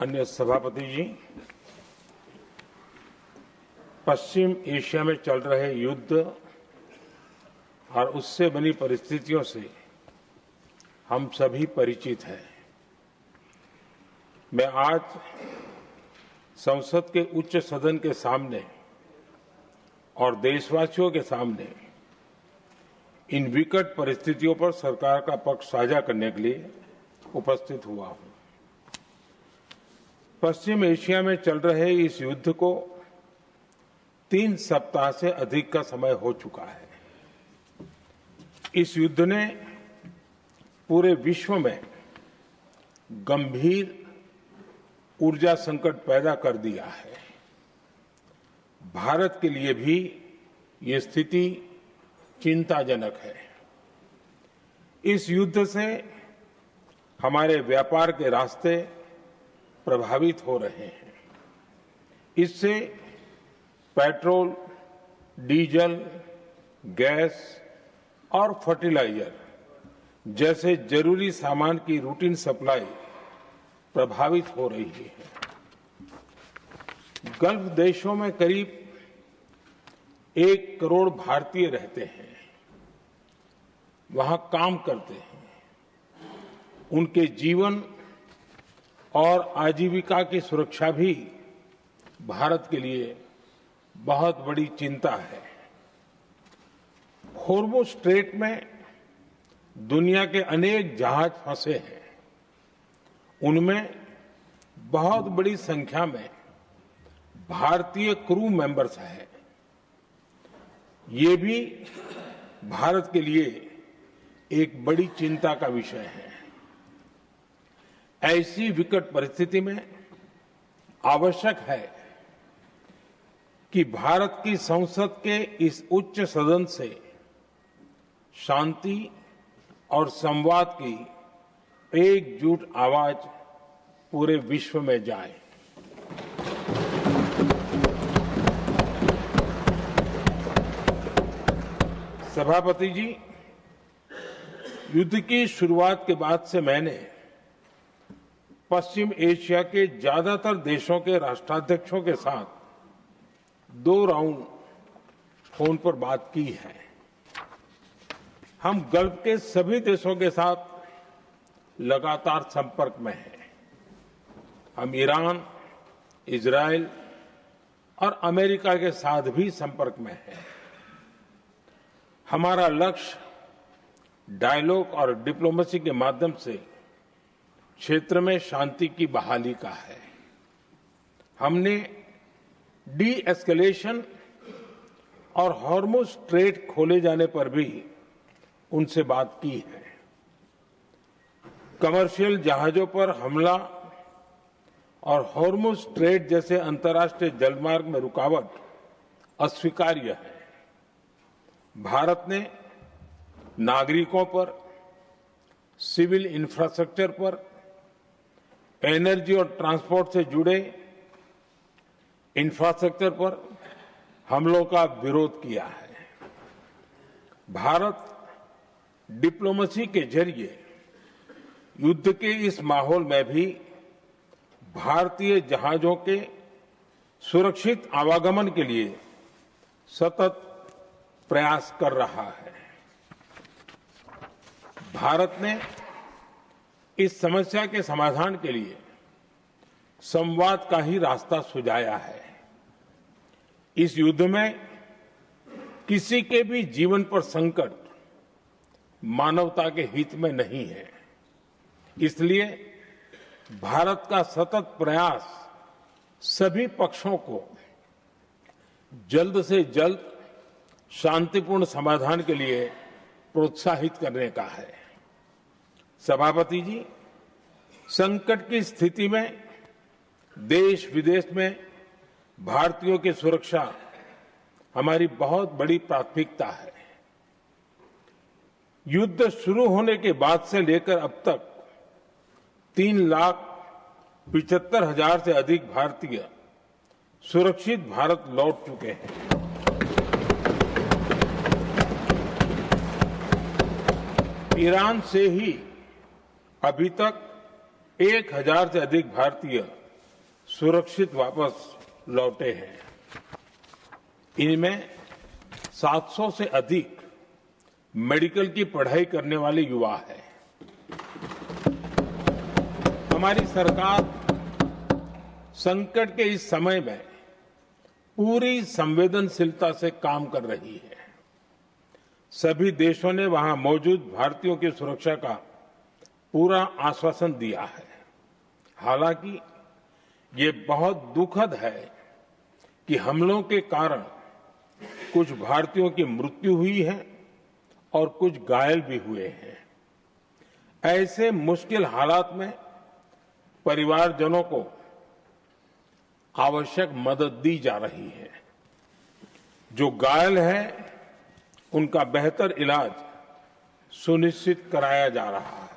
अन्य सभापति जी, पश्चिम एशिया में चल रहे युद्ध और उससे बनी परिस्थितियों से हम सभी परिचित हैं। मैं आज संसद के उच्च सदन के सामने और देशवासियों के सामने इन विकट परिस्थितियों पर सरकार का पक्ष साझा करने के लिए उपस्थित हुआ हूं। पश्चिम एशिया में चल रहे इस युद्ध को 3 सप्ताह से अधिक का समय हो चुका है। इस युद्ध ने पूरे विश्व में गंभीर ऊर्जा संकट पैदा कर दिया है। भारत के लिए भी ये स्थिति चिंताजनक है। इस युद्ध से हमारे व्यापार के रास्ते प्रभावित हो रहे हैं। इससे पेट्रोल, डीजल, गैस और फर्टिलाइजर जैसे जरूरी सामान की रूटीन सप्लाई प्रभावित हो रही है। गल्फ देशों में करीब 1 करोड़ भारतीय रहते हैं, वहां काम करते हैं। उनके जीवन और आजीविका की सुरक्षा भी भारत के लिए बहुत बड़ी चिंता है। होर्मुज स्ट्रेट में दुनिया के अनेक जहाज फंसे हैं। उनमें बहुत बड़ी संख्या में भारतीय क्रू मेंबर्स हैं। ये भी भारत के लिए एक बड़ी चिंता का विषय है। ऐसी विकट परिस्थिति में आवश्यक है कि भारत की संसद के इस उच्च सदन से शांति और संवाद की एकजुट आवाज पूरे विश्व में जाए। सभापति जी, युद्ध की शुरुआत के बाद से मैंने पश्चिम एशिया के ज्यादातर देशों के राष्ट्राध्यक्षों के साथ 2 राउंड फोन पर बात की है। हम गल्फ के सभी देशों के साथ लगातार संपर्क में हैं। हम ईरान, इजरायल और अमेरिका के साथ भी संपर्क में हैं। हमारा लक्ष्य डायलॉग और डिप्लोमेसी के माध्यम से क्षेत्र में शांति की बहाली का है। हमने डी एस्केलेशन और हॉर्मुज स्ट्रेट खोले जाने पर भी उनसे बात की है। कमर्शियल जहाजों पर हमला और हॉर्मुज स्ट्रेट जैसे अंतर्राष्ट्रीय जलमार्ग में रुकावट अस्वीकार्य है। भारत ने नागरिकों पर, सिविल इंफ्रास्ट्रक्चर पर, एनर्जी और ट्रांसपोर्ट से जुड़े इंफ्रास्ट्रक्चर पर हमलों का विरोध किया है। भारत डिप्लोमेसी के जरिए युद्ध के इस माहौल में भी भारतीय जहाजों के सुरक्षित आवागमन के लिए सतत प्रयास कर रहा है। भारत ने इस समस्या के समाधान के लिए संवाद का ही रास्ता सुझाया है। इस युद्ध में किसी के भी जीवन पर संकट मानवता के हित में नहीं है। इसलिए भारत का सतत प्रयास सभी पक्षों को जल्द से जल्द शांतिपूर्ण समाधान के लिए प्रोत्साहित करने का है। सभापति जी, संकट की स्थिति में देश विदेश में भारतीयों की सुरक्षा हमारी बहुत बड़ी प्राथमिकता है। युद्ध शुरू होने के बाद से लेकर अब तक 3,75,000 से अधिक भारतीय सुरक्षित भारत लौट चुके हैं। ईरान से ही अभी तक 1,000 से अधिक भारतीय सुरक्षित वापस लौटे हैं। इनमें 700 से अधिक मेडिकल की पढ़ाई करने वाले युवा हैं। हमारी सरकार संकट के इस समय में पूरी संवेदनशीलता से काम कर रही है। सभी देशों ने वहां मौजूद भारतीयों की सुरक्षा का पूरा आश्वासन दिया है। हालांकि ये बहुत दुखद है कि हमलों के कारण कुछ भारतीयों की मृत्यु हुई है और कुछ घायल भी हुए हैं। ऐसे मुश्किल हालात में परिवारजनों को आवश्यक मदद दी जा रही है। जो घायल हैं, उनका बेहतर इलाज सुनिश्चित कराया जा रहा है।